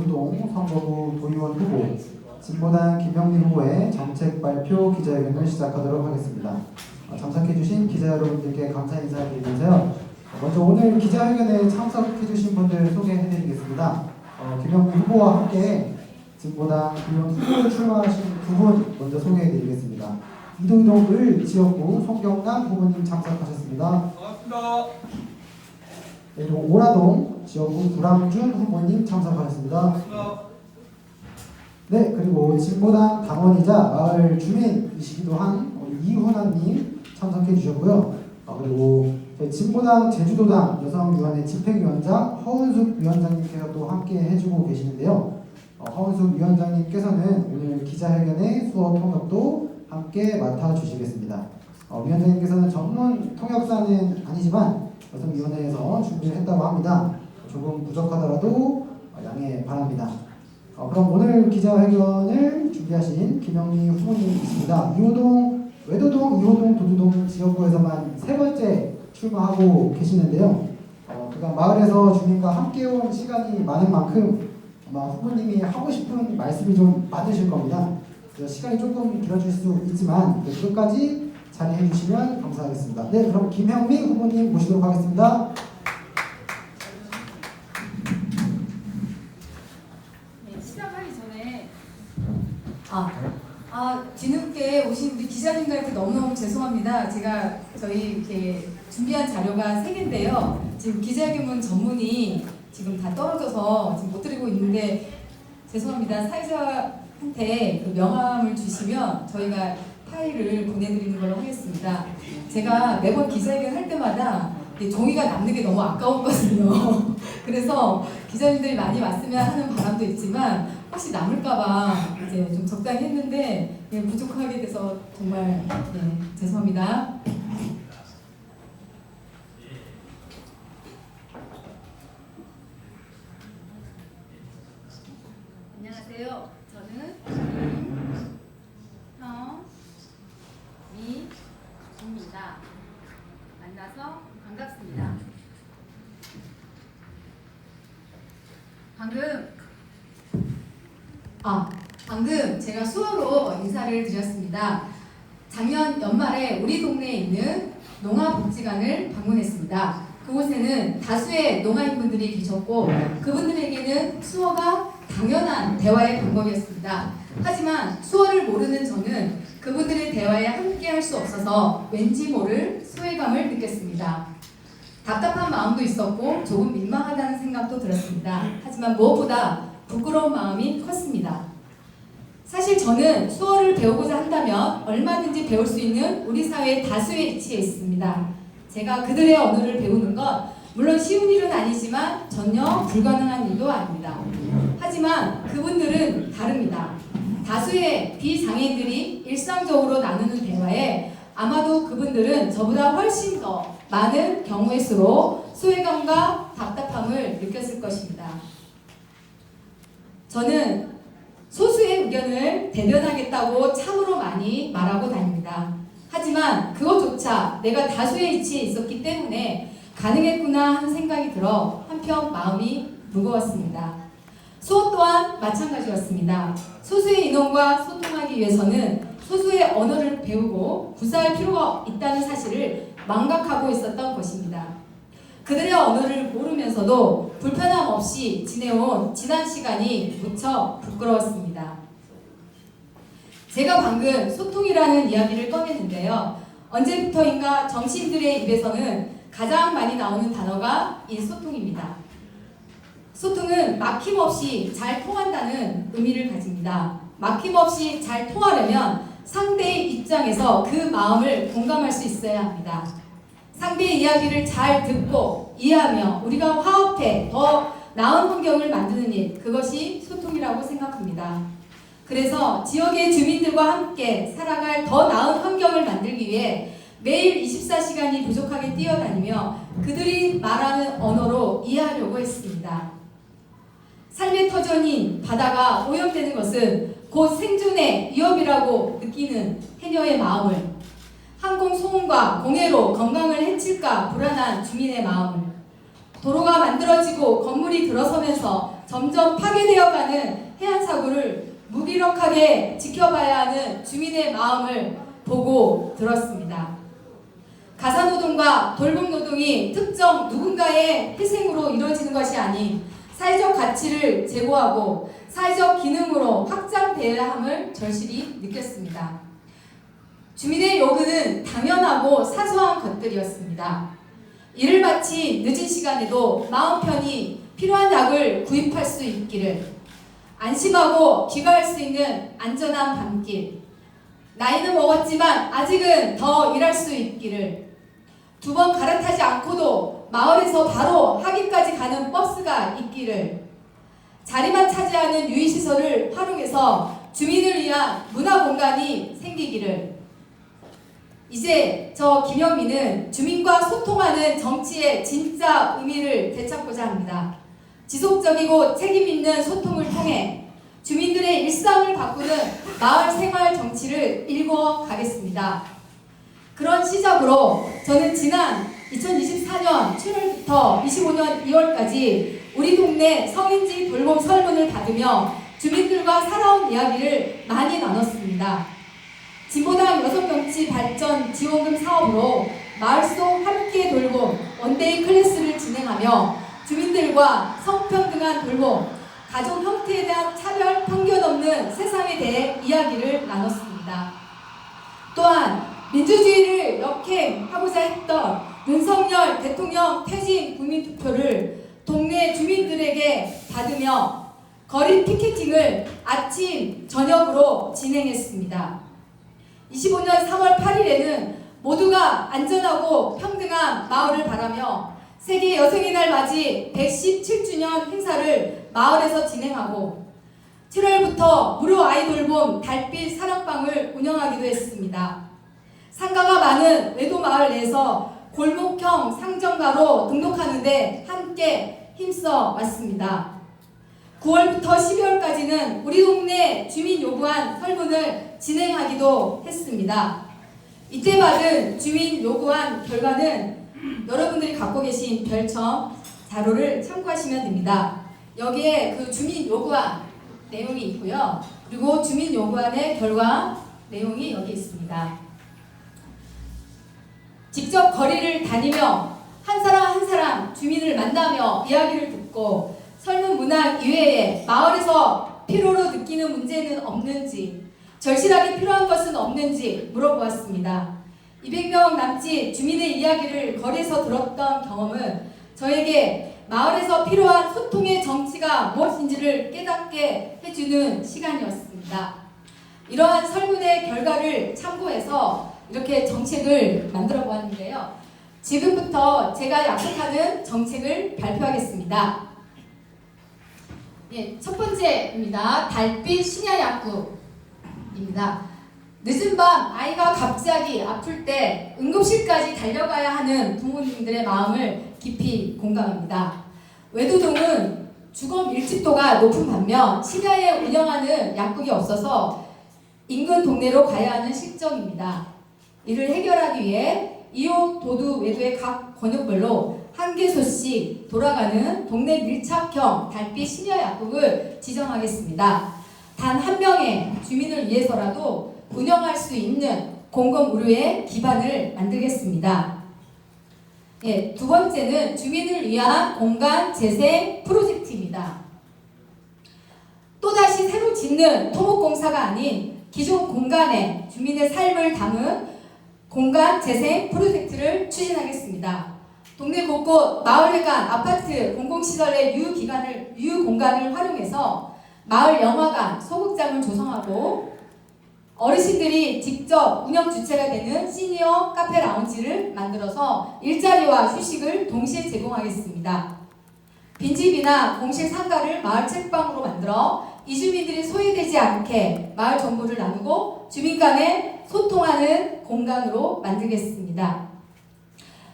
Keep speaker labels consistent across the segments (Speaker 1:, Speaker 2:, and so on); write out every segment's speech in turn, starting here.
Speaker 1: 노두동 선거구 도의원 후보 진보당 김영민 후보의 정책 발표 기자회견을 시작하도록 하겠습니다. 참석해주신 기자 여러분들께 감사 인사드리면서요. 먼저 오늘 기자회견에 참석해주신 분들 소개해드리겠습니다. 김영민 후보와 함께 진보당 도의원 후보로 출마하신 두 분 먼저 소개해드리겠습니다. 이동동 을 지역구 송경남 후보님 참석하셨습니다.
Speaker 2: 반갑습니다.
Speaker 1: 그리고 오라동 지역구 구람준 후보님 참석하셨습니다.
Speaker 2: 반갑습니다.
Speaker 1: 네, 그리고 진보당 당원이자 마을 주민이시기도 한 이훈아님 참석해 주셨고요. 그리고 저희 진보당 제주도당 여성위원회 집행위원장 허은숙 위원장님께서 또 함께 해주고 계시는데요. 허은숙 위원장님께서는 오늘 기자회견의 수어 통역도 함께 맡아주시겠습니다. 위원장님께서는 전문 통역사는 아니지만 여성위원회에서 준비를 했다고 합니다. 조금 부족하더라도 양해 바랍니다. 그럼 오늘 기자회견을 준비하신 김영민 후보님이십니다. 이호동, 외도동, 이호동, 도두동 지역구에서만 세 번째 출마하고 계시는데요. 그간 마을에서 주민과 함께 온 시간이 많은 만큼 아마 후보님이 하고 싶은 말씀이 좀 많으실 겁니다. 그래서 시간이 조금 길어질 수 있지만 끝까지 자리해 주시면 감사하겠습니다. 네, 그럼 김영민 후보님 모시도록 하겠습니다.
Speaker 3: 뒤늦게 오신 우리 기자님들한테 너무너무 죄송합니다. 제가 저희 이렇게 준비한 자료가 3개인데요. 지금 기자회견 전문이 지금 다 떨어져서 지금 못 드리고 있는데 죄송합니다. 사회자한테 그 명함을 주시면 저희가 파일을 보내드리는 걸로 하겠습니다. 제가 매번 기자회견 할 때마다 종이가 남는 게 너무 아까웠거든요. 그래서 기자님들이 많이 왔으면 하는 바람도 있지만 혹시 남을까봐 이제 좀 적당히 했는데 부족하게 돼서 정말 죄송합니다. 안녕하세요. 저는 김영민입니다. 만나서 반갑습니다. 방금 제가 수어로 인사를 드렸습니다. 작년 연말에 우리 동네에 있는 농아복지관을 방문했습니다. 그곳에는 다수의 농아인분들이 계셨고 그분들에게는 수어가 당연한 대화의 방법이었습니다. 하지만 수어를 모르는 저는 그분들의 대화에 함께 할 수 없어서 왠지 모를 소외감을 느꼈습니다. 답답한 마음도 있었고 조금 민망하다는 생각도 들었습니다. 하지만 무엇보다 부끄러운 마음이 컸습니다. 사실 저는 수어를 배우고자 한다면 얼마든지 배울 수 있는 우리 사회의 다수의 이치에 있습니다. 제가 그들의 언어를 배우는 건 물론 쉬운 일은 아니지만 전혀 불가능한 일도 아닙니다. 하지만 그분들은 다릅니다. 다수의 비장애인들이 일상적으로 나누는 대화에 아마도 그분들은 저보다 훨씬 더 많은 경우의 수로 소외감과 답답함을 느꼈을 것입니다. 저는 소수의 의견을 대변하겠다고 참으로 많이 말하고 다닙니다. 하지만 그것조차 내가 다수의 이치에 있었기 때문에 가능했구나 하는 생각이 들어 한편 마음이 무거웠습니다. 수어 또한 마찬가지였습니다. 소수의 인원과 소통하기 위해서는 소수의 언어를 배우고 구사할 필요가 있다는 사실을 망각하고 있었던 것입니다. 그들의 언어를 모르면서도 불편함 없이 지내온 지난 시간이 무척 부끄러웠습니다. 제가 방금 소통이라는 이야기를 꺼냈는데요. 언제부터인가 정치인들의 입에서는 가장 많이 나오는 단어가 이 소통입니다. 소통은 막힘없이 잘 통한다는 의미를 가집니다. 막힘없이 잘 통하려면 상대의 입장에서 그 마음을 공감할 수 있어야 합니다. 상대의 이야기를 잘 듣고 이해하며 우리가 화합해 더 나은 환경을 만드는 일, 그것이 소통이라고 생각합니다. 그래서 지역의 주민들과 함께 살아갈 더 나은 환경을 만들기 위해 매일 24시간이 부족하게 뛰어다니며 그들이 말하는 언어로 이해하려고 했습니다. 삶의 터전인 바다가 오염되는 것은 곧 생존의 위협이라고 느끼는 해녀의 마음을, 항공 소음과 공해로 건강을 해칠까 불안한 주민의 마음을, 도로가 만들어지고 건물이 들어서면서 점점 파괴되어가는 해안사구를 무기력하게 지켜봐야 하는 주민의 마음을 보고 들었습니다. 가사노동과 돌봄노동이 특정 누군가의 희생으로 이루어지는 것이 아닌 사회적 가치를 제고하고 사회적 기능으로 확장되어야 함을 절실히 느꼈습니다. 주민의 요구는 당연하고 사소한 것들이었습니다. 일을 마치 늦은 시간에도 마음 편히 필요한 약을 구입할 수 있기를, 안심하고 귀가할 수 있는 안전한 밤길, 나이는 먹었지만 아직은 더 일할 수 있기를, 2번 갈아타지 않고도 마을에서 바로 학교까지 가는 버스가 있기를, 자리만 차지하는 유의시설을 활용해서 주민을 위한 문화공간이 생기기를. 이제 저 김영민은 주민과 소통하는 정치의 진짜 의미를 되찾고자 합니다. 지속적이고 책임있는 소통을 통해 주민들의 일상을 바꾸는 마을 생활 정치를 일궈 가겠습니다. 그런 시작으로 저는 지난 2024년 7월부터 25년 2월까지 우리 동네 성인지 돌봄 설문을 받으며 주민들과 살아온 이야기를 많이 나눴습니다. 진보당 여성정치 발전 지원금 사업으로 마을 속 함께 돌봄 원데이 클래스를 진행하며 주민들과 성평등한 돌봄, 가족 형태에 대한 차별 편견 없는 세상에 대해 이야기를 나눴습니다. 또한 민주주의를 역행하고자 했던 윤석열 대통령 퇴진 국민투표를 동네 주민들에게 받으며 거리 피켓팅을 아침, 저녁으로 진행했습니다. 25년 3월 8일에는 모두가 안전하고 평등한 마을을 바라며 세계 여성의 날 맞이 117주년 행사를 마을에서 진행하고 7월부터 무료 아이돌봄 달빛 사랑방을 운영하기도 했습니다. 상가가 많은 외도 마을 내에서 골목형 상점가로 등록하는 데 함께 힘써 왔습니다. 9월부터 12월까지는 우리 동네 주민 요구안 설문을 진행하기도 했습니다. 이때 받은 주민 요구안 결과는 여러분들이 갖고 계신 별첨 자료를 참고하시면 됩니다. 여기에 그 주민 요구안 내용이 있고요. 그리고 주민 요구안의 결과 내용이 여기 있습니다. 직접 거리를 다니며 한 사람 한 사람 주민을 만나며 이야기를 듣고 설문 문항 이외에 마을에서 필요로 느끼는 문제는 없는지, 절실하게 필요한 것은 없는지 물어보았습니다. 200명 남짓 주민의 이야기를 거리에서 들었던 경험은 저에게 마을에서 필요한 소통의 정치가 무엇인지를 깨닫게 해주는 시간이었습니다. 이러한 설문의 결과를 참고해서 이렇게 정책을 만들어 보았는데요. 지금부터 제가 약속하는 정책을 발표하겠습니다. 예, 첫 번째입니다. 달빛 심야약국입니다. 늦은 밤 아이가 갑자기 아플 때 응급실까지 달려가야 하는 부모님들의 마음을 깊이 공감합니다. 외도동은 주거 밀집도가 높은 반면 심야에 운영하는 약국이 없어서 인근 동네로 가야 하는 실정입니다. 이를 해결하기 위해 2호 도두 외도의 각 권역별로 한 개소씩 돌아가는 동네 밀착형 달빛 심야약국을 지정하겠습니다. 단 한 명의 주민을 위해서라도 운영할 수 있는 공공의료의 기반을 만들겠습니다. 예, 두 번째는 주민을 위한 공간 재생 프로젝트입니다. 또다시 새로 짓는 토목공사가 아닌 기존 공간에 주민의 삶을 담은 공간 재생 프로젝트를 추진하겠습니다. 동네 곳곳 마을회관, 아파트, 공공시설의 유휴공간을 활용해서 마을 영화관, 소극장을 조성하고 어르신들이 직접 운영 주체가 되는 시니어 카페 라운지를 만들어서 일자리와 휴식을 동시에 제공하겠습니다. 빈집이나 공실 상가를 마을 책방으로 만들어 이주민들이 소외되지 않게 마을 정보를 나누고 주민 간에 소통하는 공간으로 만들겠습니다.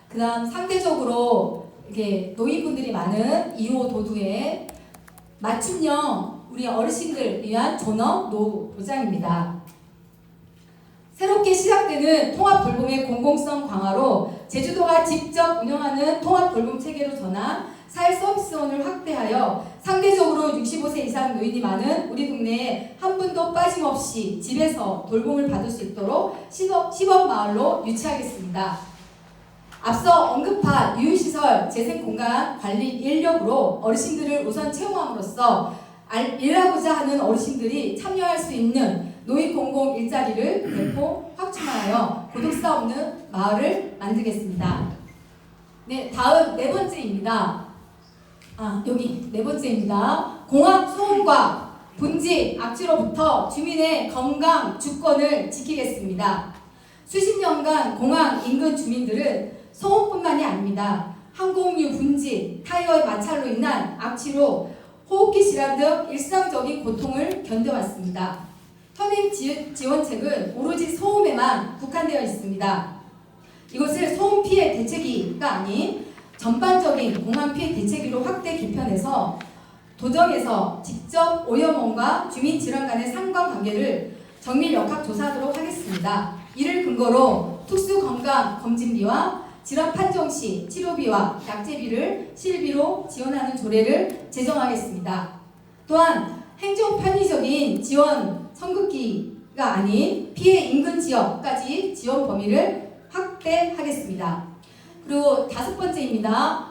Speaker 3: 그 다음 상대적으로 이렇게 노인분들이 많은 2호 도두에 맞춤형 우리 어르신들 위한 존엄 노보장입니다. 새롭게 시작되는 통합돌봄의 공공성 강화로 제주도가 직접 운영하는 통합돌봄 체계로 전환 사회서비스원을 확대하여 상대적으로 65세 이상 노인이 많은 우리 동네에 한 분도 빠짐없이 집에서 돌봄을 받을 수 있도록 시범마을로 유치하겠습니다. 앞서 언급한 유휴시설 재생공간 관리 인력으로 어르신들을 우선 채용함으로써 일하고자 하는 어르신들이 참여할 수 있는 노인공공 일자리를 대폭 확충하여 고독사 없는 마을을 만들겠습니다. 네, 다음 네 번째입니다. 여기 네 번째입니다. 공항 소음과 분지, 악취로부터 주민의 건강 주권을 지키겠습니다. 수십 년간 공항 인근 주민들은 소음뿐만이 아닙니다. 항공유 분지, 타이어의 마찰로 인한 악취로 호흡기 질환 등 일상적인 고통을 견뎌왔습니다. 현행 지원책은 오로지 소음에만 국한되어 있습니다. 이것을 소음 피해 대책위가 아닌 전반적인 공항 피해 대책위로 확대 개편해서 도정에서 직접 오염원과 주민 질환 간의 상관관계를 정밀 역학 조사하도록 하겠습니다. 이를 근거로 특수 건강 검진비와 질환 판정 시 치료비와 약제비를 실비로 지원하는 조례를 제정하겠습니다. 또한 행정 편의적인 지원 선긋기가 아닌 피해 인근 지역까지 지원 범위를 확대하겠습니다. 그리고 다섯 번째입니다.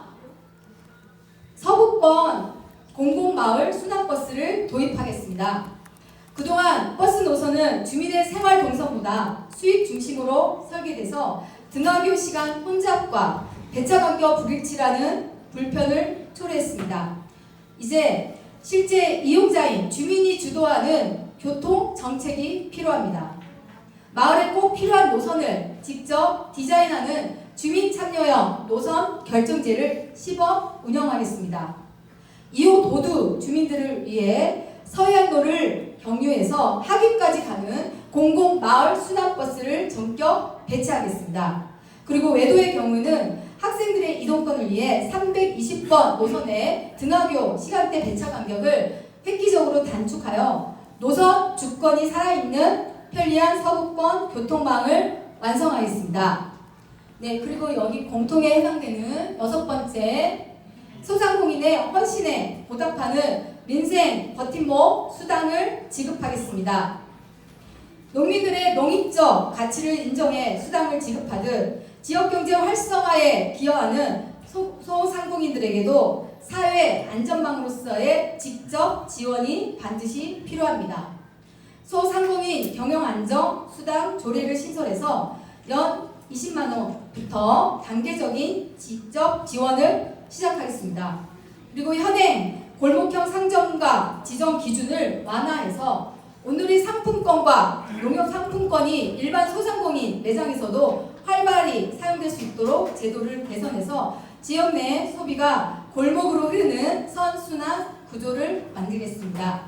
Speaker 3: 서부권 공공마을 순환버스를 도입하겠습니다. 그동안 버스 노선은 주민의 생활 동선보다 수익 중심으로 설계돼서 등하교 시간 혼잡과 배차 간격 불일치라는 불편을 초래했습니다. 이제 실제 이용자인 주민이 주도하는 교통 정책이 필요합니다. 마을에 꼭 필요한 노선을 직접 디자인하는 주민 참여형 노선 결정제를 시범 운영하겠습니다. 2호 도두 주민들을 위해 서해안로를 경유해서 하기까지 가는 공공마을 순환버스를 전격 배치하겠습니다. 그리고 외도의 경우는 학생들의 이동권을 위해 320번 노선의 등하교 시간대 배차 간격을 획기적으로 단축하여 노선 주권이 살아있는 편리한 서부권 교통망을 완성하겠습니다. 네, 그리고 여기 공통에 해당되는 여섯 번째, 소상공인의 헌신에 보답하는 민생 버팀목 수당을 지급하겠습니다. 농민들의 농익적 가치를 인정해 수당을 지급하듯 지역경제 활성화에 기여하는 소상공인들에게도 사회 안전망으로서의 직접 지원이 반드시 필요합니다. 소상공인 경영안정 수당 조례를 신설해서 연 20만원부터 단계적인 직접 지원을 시작하겠습니다. 그리고 현행 골목형 상점가 지정 기준을 완화해서 오늘의 상품권과 농협 상품권이 일반 소상공인 매장에서도 활발히 사용될 수 있도록 제도를 개선해서 지역 내 소비가 골목으로 흐르는 선순환 구조를 만들겠습니다.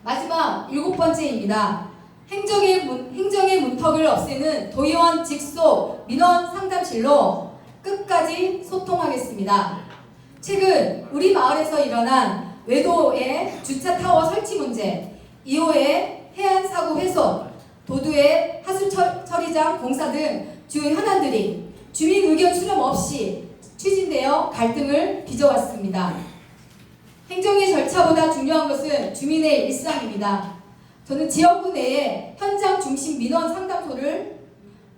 Speaker 3: 마지막 일곱 번째입니다. 행정의 문턱을 없애는 도의원 직속 민원 상담실로 끝까지 소통하겠습니다. 최근 우리 마을에서 일어난 외도의 주차 타워 설치 문제, 2호의 해안 사고 훼손, 도두의 하수 처리장 공사 등 주요 현안들이 주민 의견 수렴 없이 추진되어 갈등을 빚어왔습니다. 행정의 절차보다 중요한 것은 주민의 일상입니다. 저는 지역구 내에 현장 중심 민원 상담소를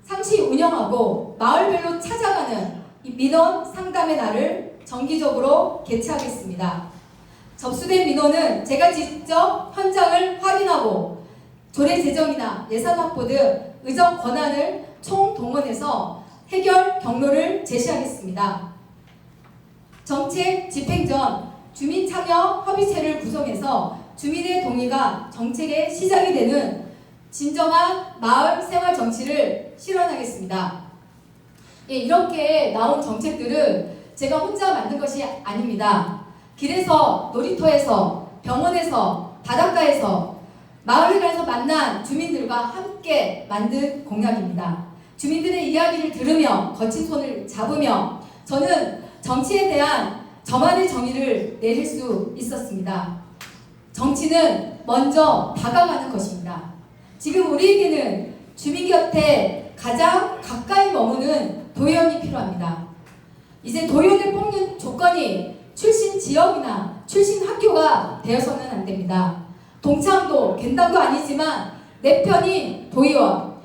Speaker 3: 상시 운영하고 마을별로 찾아가는 이 민원 상담의 날을 정기적으로 개최하겠습니다. 접수된 민원은 제가 직접 현장을 확인하고 조례 제정이나 예산 확보 등 의정 권한을 총동원해서 해결 경로를 제시하겠습니다. 정책 집행 전 주민 참여 협의체를 구성해서 주민의 동의가 정책의 시작이 되는 진정한 마을 생활 정치를 실현하겠습니다. 예, 이렇게 나온 정책들은 제가 혼자 만든 것이 아닙니다. 길에서, 놀이터에서, 병원에서, 바닷가에서, 마을에 가서 만난 주민들과 함께 만든 공약입니다. 주민들의 이야기를 들으며 거친 손을 잡으며 저는 정치에 대한 저만의 정의를 내릴 수 있었습니다. 정치는 먼저 다가가는 것입니다. 지금 우리에게는 주민 곁에 가장 가까이 머무는 도의원이 필요합니다. 이제 도의원을 조건이 출신 지역이나 출신 학교가 되어서는 안 됩니다. 동창도, 갱당도 아니지만 내 편이 도의원.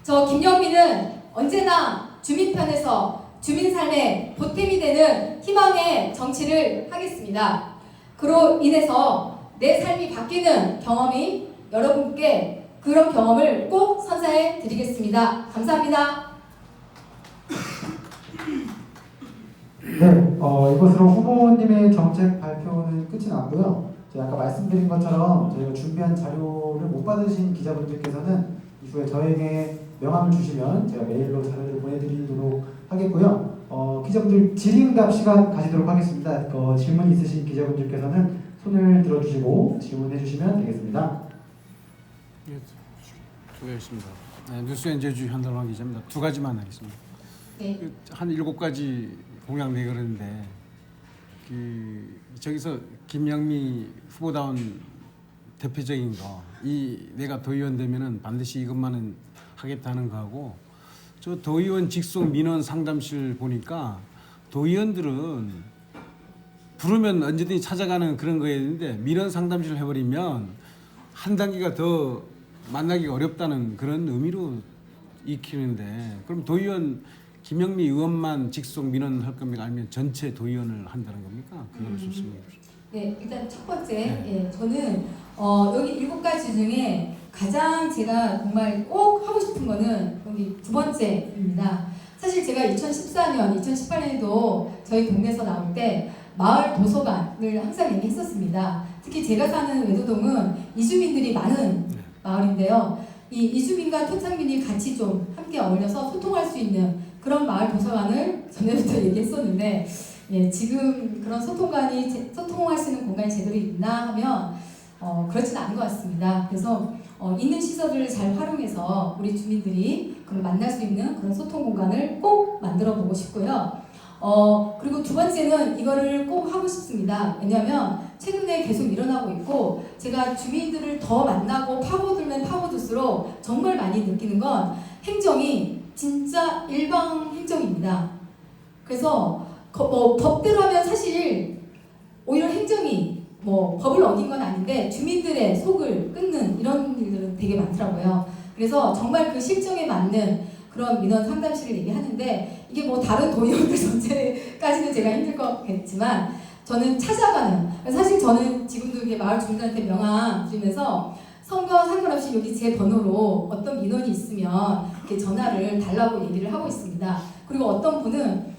Speaker 3: 저 김영민은 언제나 주민 편에서 주민 삶의 보탬이 되는 희망의 정치를 하겠습니다. 그로 인해서 내 삶이 바뀌는 경험이 여러분께 그런 경험을 꼭 선사해 드리겠습니다. 감사합니다.
Speaker 1: 네, 이것으로 후보님의 정책 발표는 끝이 났고요. 제가 아까 말씀드린 것처럼 저희가 준비한 자료를 못 받으신 기자분들께서는 이후에 저에게 명함을 주시면 제가 메일로 자료를 보내드리도록 하겠고요. 기자분들 질의응답 시간 가지도록 하겠습니다. 질문 있으신 기자분들께서는 손을 들어주시고 질문해 주시면 되겠습니다.
Speaker 2: 예, 수고하셨습니다. 네, 뉴스엔 제주 현달환 기자입니다. 두 가지만 하겠습니다.
Speaker 3: 네.
Speaker 2: 한 7가지 공약 내걸었는데 저기서 김영미 후보다운 대표적인 거, 내가 도의원 되면은 반드시 이것만은 하겠다는 거하고, 저 도의원 직속 민원 상담실 보니까 도의원들은 부르면 언제든지 찾아가는 그런 거였는데 민원 상담실 해버리면 한 단계가 더 만나기가 어렵다는 그런 의미로 익히는데, 그럼 도의원 김영미 의원만 직속 민원 할 겁니까? 아니면 전체 도의원을 한다는 겁니까? 그걸 말씀해 주십시오.
Speaker 3: 네, 일단 첫 번째,
Speaker 2: 네.
Speaker 3: 예, 저는 여기 7가지 중에 가장 제가 정말 꼭 하고 싶은 거는 여기 두 번째입니다. 사실 제가 2014년, 2018년에도 저희 동네에서 나올 때 마을 도서관을 항상 얘기했었습니다. 특히 제가 사는 외도동은 이주민들이 많은 마을인데요. 이 이주민과 토착민이 같이 좀 함께 어울려서 소통할 수 있는 그런 마을 도서관을 전에부터 얘기했었는데, 예, 지금 그런 소통할 수 있는 공간이 제대로 있나 하면 그렇지는 않은 것 같습니다. 그래서 있는 시설을 잘 활용해서 우리 주민들이 그걸 만날 수 있는 그런 소통 공간을 꼭 만들어 보고 싶고요. 그리고 두 번째는 이거를 꼭 하고 싶습니다. 왜냐하면 최근에 계속 일어나고 있고 제가 주민들을 더 만나고 파고들면 파고들수록 정말 많이 느끼는 건 행정이 진짜 일방 행정입니다. 그래서 법대로 하면 사실 오히려 행정이 법을 어긴 건 아닌데 주민들의 속을 끊는 이런 일들은 되게 많더라고요. 그래서 정말 그 실정에 맞는 그런 민원 상담실을 얘기하는데, 이게 다른 도의원들 전체까지는 제가 힘들 거겠지만 저는 찾아가는, 사실 저는 지금도 이렇게 마을 주민들한테 명함 드리면서 선거 상관없이 여기 제 번호로 어떤 민원이 있으면 이렇게 전화를 달라고 얘기를 하고 있습니다. 그리고 어떤 분은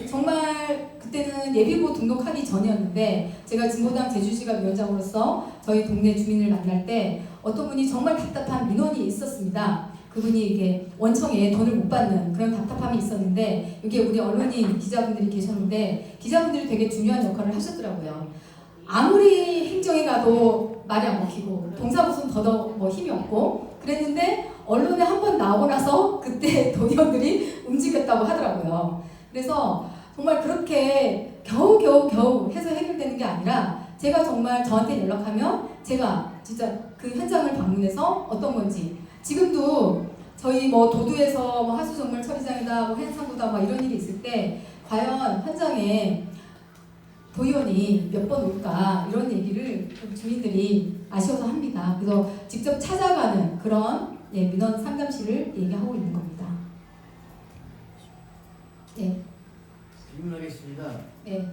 Speaker 3: 정말 그때는 예비후보 등록하기 전이었는데 제가 진보당 제주시가 위원장으로서 저희 동네 주민을 만날 때 어떤 분이 정말 답답한 민원이 있었습니다. 그분이 이게 원청에 돈을 못 받는 그런 답답함이 있었는데, 여기에 우리 언론인 기자분들이 계셨는데 기자분들이 되게 중요한 역할을 하셨더라고요. 아무리 행정에 가도 말이 안 먹히고 동사무소는 더더욱 힘이 없고 그랬는데 언론에 한번 나오고 나서 그때 도의원들이 움직였다고 하더라고요. 그래서 정말 그렇게 겨우 해서 해결되는 게 아니라 제가 정말 저한테 연락하면 제가 진짜 그 현장을 방문해서 어떤 건지, 지금도 저희 도도에서 하수정말 처리장이다, 해상구다 이런 일이 있을 때 과연 현장에 도의원이 몇 번 올까 이런 얘기를 주민들이 아쉬워서 합니다. 그래서 직접 찾아가는 그런 민원 상담실을 얘기하고 있는 겁니다. 네.
Speaker 4: 질문하겠습니다.
Speaker 3: 네.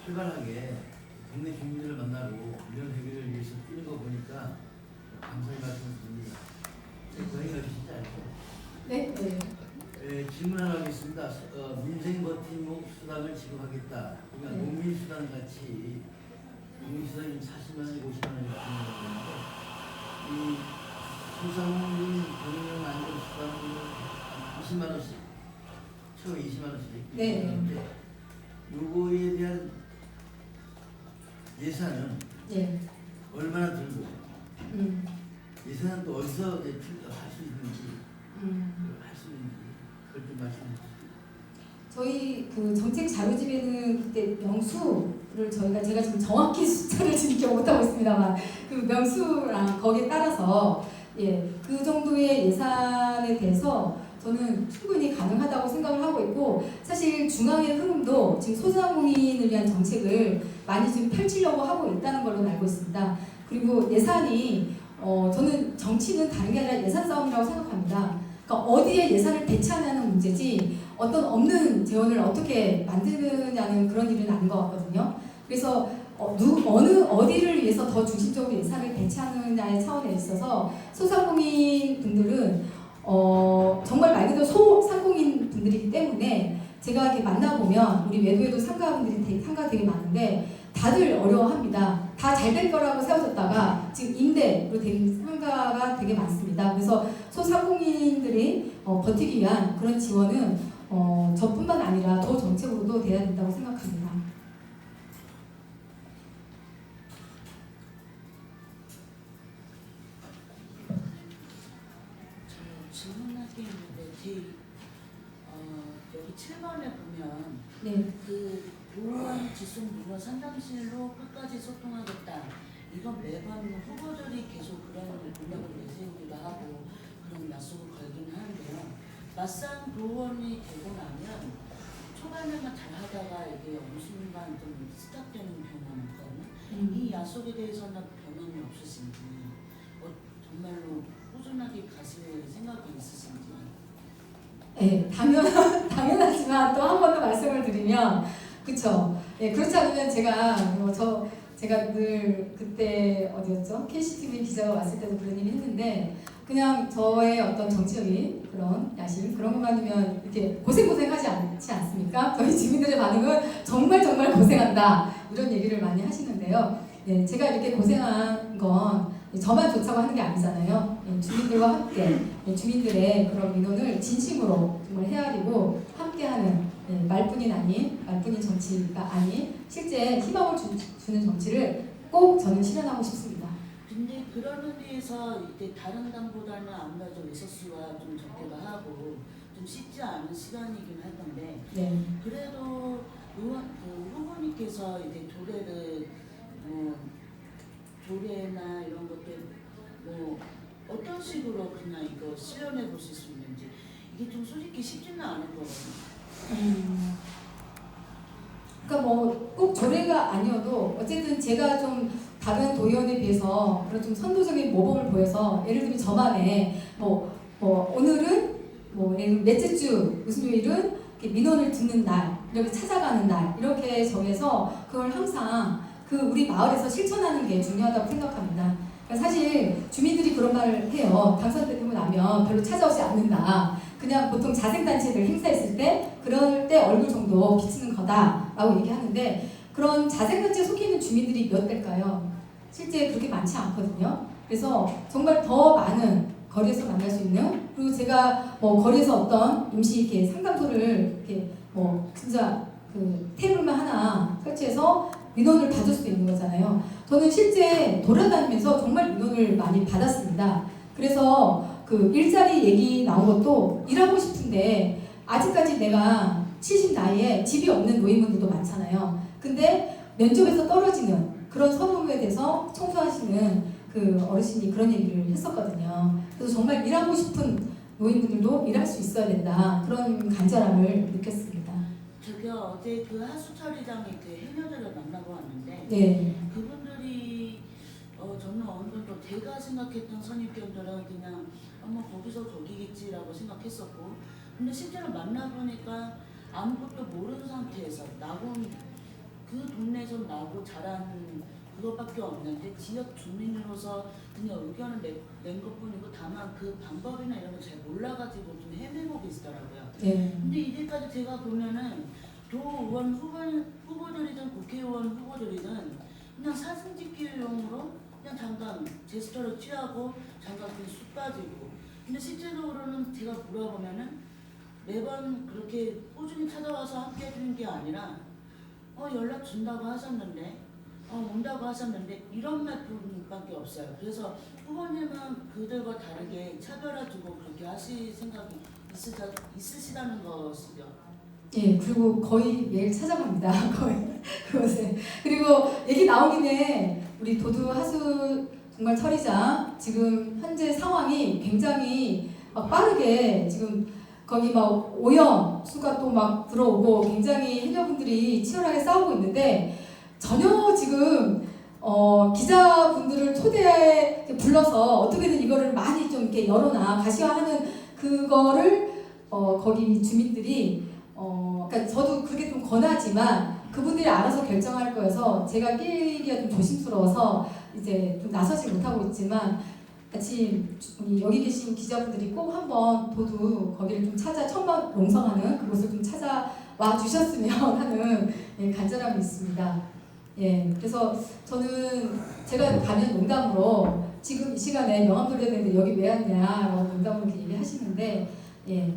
Speaker 4: 활발하게 동네 주민들을 만나고 이런 해결을 위해서 뛰는 거 보니까 감사의 말씀을 드립니다. 저희가 주시지 않죠?
Speaker 3: 네.
Speaker 4: 질문 하나 하겠습니다. 민생 버팀목 수당을 지급하겠다. 그러니까
Speaker 3: 네.
Speaker 4: 농민수당 같이 농민수당이 40만 원이 50만 원이 주는 건데, 이 소상공인 경영 안정 수당을 20만 원씩, 처음에 20만 원씩.
Speaker 3: 네.
Speaker 4: 요거에 대한 예산은 얼마나 들고, 예산은 또 어디서 할 수 있는지, 할 수 있는지 그걸 좀 말씀해 주세요.
Speaker 3: 저희 정책 자료집에는 그때 명수를 제가 지금 정확히 숫자를 지금 기억 못하고 있습니다만 그 명수랑 거기에 따라서 그 정도의 예산에 대해서 저는 충분히 가능하다고 생각을 하고 있고 사실 중앙의 흐름도 지금 소상공인을 위한 정책을 많이 지금 펼치려고 하고 있다는 걸로 알고 있습니다. 그리고 예산이 저는 정치는 다른 게 아니라 예산 싸움이라고 생각합니다. 그러니까 어디에 예산을 배치하냐는 문제지 어떤 없는 재원을 어떻게 만드느냐는 그런 일은 아닌 것 같거든요. 그래서 어디를 위해서 더 중심적으로 예산을 배치하느냐의 차원에 있어서 소상공인 분들은 정말 말 그대로 소상공인 분들이기 때문에 제가 이렇게 만나보면 우리 외부에도 상가가 되게 많은데 다들 어려워합니다. 다 잘 될 거라고 세워졌다가 지금 임대로 된 상가가 되게 많습니다. 그래서 소상공인들이 버티기 위한 그런 지원은 저뿐만 아니라 도 정책으로도 돼야 된다고 생각합니다.
Speaker 5: 질문할 게 있는데 여기 7번에 보면
Speaker 3: 네.
Speaker 5: 그 보안 지속 민원 상담실로 끝까지 소통하겠다. 이건 매번 후보들이 계속 그런 공약을 내세우기도 하고 그런 약속을 걸긴 하는데요. 막상 도원이 되고 나면 초반에만 잘 하다가 이게 어느 순간 좀 스탑되는 경우가 있거든요. 이 약속에 대해서는 변함이 없으신지 정말로 꾸준하게 가실 생각이 있으신지.
Speaker 3: 네, 당연하지만 또 한 번 더 말씀을 드리면 그쵸. 예, 그렇지 않으면 제가 늘 그때 어디였죠? KCTV 기자가 왔을 때도 그런 얘기 했는데 그냥 저의 어떤 정치적인 그런 야심 그런 것만이면 이렇게 고생하지 않지 않습니까? 저희 주민들의 반응은 정말 고생한다 이런 얘기를 많이 하시는데요. 네, 제가 이렇게 고생한 건 저만 좋다고 하는 게 아니잖아요. 주민들과 함께 주민들의 그런 민원을 진심으로 정말 헤아리고 함께하는 말뿐인 정치가 아닌 실제 희망을 주는 정치를 꼭 저는 실현하고 싶습니다.
Speaker 5: 근데 그런 의미에서 이제 다른 당보다는 아무래도 리소스와 좀 적게가 하고 좀 쉽지 않은 시간이긴 할 건데
Speaker 3: 네.
Speaker 5: 그래도 후보님께서 이제 조례나 이런 것들 어떤 식으로 그냥 이거 실현해 보실 수 있는지 이게 좀 솔직히 쉽지는 않은 거거든요.
Speaker 3: 그러니까 꼭 조례가 아니어도 어쨌든 제가 좀 다른 도의원에 비해서 그런 좀 선도적인 모범을 보여서 예를 들면 저만의 오늘은 넷째 주 무슨 요일은 민원을 듣는 날 이렇게 찾아가는 날 이렇게 정해서 그걸 항상 우리 마을에서 실천하는 게 중요하다고 생각합니다. 그러니까 사실 주민들이 그런 말을 해요. 당선되고 나면 별로 찾아오지 않는다. 그냥 보통 자생단체들 행사했을 때 그럴 때 얼굴 정도 비치는 거다라고 얘기하는데 그런 자생단체에 속해 있는 주민들이 몇 대일까요? 실제 그렇게 많지 않거든요. 그래서 정말 더 많은 거리에서 만날 수 있는 그리고 제가 거리에서 어떤 임시 이렇게 상담소를 이렇게 진짜 테이블만 하나 설치해서 민원을 받을 수도 있는 거잖아요. 저는 실제 돌아다니면서 정말 민원을 많이 받았습니다. 그래서 일자리 얘기 나온 것도 일하고 싶은데 아직까지 내가 70 나이에 집이 없는 노인분들도 많잖아요. 근데 면접에서 떨어지는 그런 선호에 대해서 청소하시는 어르신이 그런 얘기를 했었거든요. 그래서 정말 일하고 싶은 노인분들도 일할 수 있어야 된다. 그런 간절함을 느꼈습니다.
Speaker 5: 저기요 어제 하수처리장에 해녀들을 만나고 왔는데
Speaker 3: 네.
Speaker 5: 그분들이 저는 어느 정도 제가 생각했던 선입견들은 그냥 거기서 거기겠지라고 생각했었고 근데 실제로 만나보니까 아무것도 모르는 상태에서 그 동네에서 나고 자란 그것밖에 없는데 지역 주민으로서 그냥 의견을 낸 것뿐이고 다만 그 방법이나 이런 걸 잘 몰라가지고 좀 헤매고 계시더라고요.
Speaker 3: 네.
Speaker 5: 근데 이제까지 제가 보면은 도의원 후보들이든 국회의원 후보들이든 그냥 사진 찍기용으로 그냥 잠깐 제스처를 취하고 잠깐 그냥 쑥 빠지고 근데 실제로는 제가 물어보면은 매번 그렇게 꾸준히 찾아와서 함께 해주는 게 아니라 연락 준다고 하셨는데 온다고 하셨는데 이런 말뿐밖에 없어요. 그래서 후보님은 그들과 다르게 차별화 두고 그렇게 하실 생각이 있으시다는 것이죠.
Speaker 3: 예, 그리고 거의 매일 찾아갑니다. 거의 그곳에. 그리고 얘기 나온 김에 우리 도두 하수 정말 처리장 지금 현재 상황이 굉장히 빠르게 지금 거기 막 오염 수가 또 막 들어오고 굉장히 해녀분들이 치열하게 싸우고 있는데 전혀 지금 기자분들을 초대해 불러서 어떻게든 이거를 많이 좀 이렇게 열어놔 가시화하는 그거를 거기 주민들이 그러니까 저도 그게 좀 권하지만 그분들이 알아서 결정할 거여서 제가 끼기가 좀 조심스러워서 이제 좀 나서지 못하고 있지만 같이 우리 여기 계신 기자분들이 꼭 한번 모두 거기를 좀 찾아 천막 농성하는 그곳을 좀 찾아와 주셨으면 하는 간절함이 있습니다. 예, 그래서 저는 제가 가면 농담으로 지금 이 시간에 명함 돌려야 되는데 여기 왜 왔냐라고 농담으로 이렇게 얘기하시는데 예,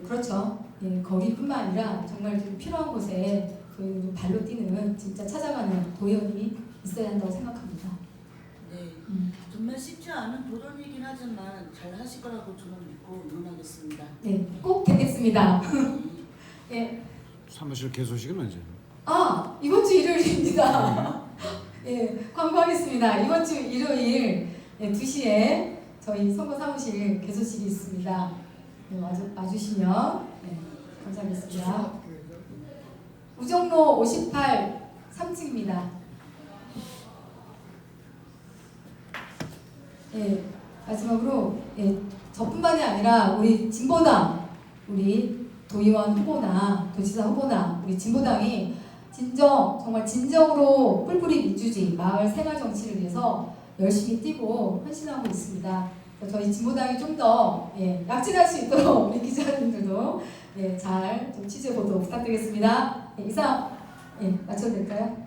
Speaker 3: 그렇죠. 예, 거기뿐만 아니라 정말 좀 필요한 곳에 저희는 좀 발로 뛰는 진짜 찾아가는 도연이 있어야 한다고 생각합니다.
Speaker 5: 네, 정말 쉽지 않은 도전이긴 하지만 잘 하실 거라고 저는 믿고 응원하겠습니다.
Speaker 3: 네, 꼭 되겠습니다. 예,
Speaker 2: 사무실 개소식은 언제?
Speaker 3: 이번 주 일요일입니다. 예, 광고하겠습니다. 이번 주 일요일 2시에 저희 선거 사무실 개소식이 있습니다. 네, 와주시면 감사하겠습니다. 우정로 58 3층입니다. 예, 마지막으로 저뿐만이 아니라 우리 진보당, 우리 도의원 후보나 도지사 후보나 우리 진보당이 정말 진정으로 뿔뿔이 민주주의, 마을 생활 정치를 위해서 열심히 뛰고 헌신하고 있습니다. 저희 진보당이 좀 더 약진할 수 있도록 우리 기자님들도 잘 좀 취재 보도 부탁드리겠습니다. 이상 마쳐도 될까요?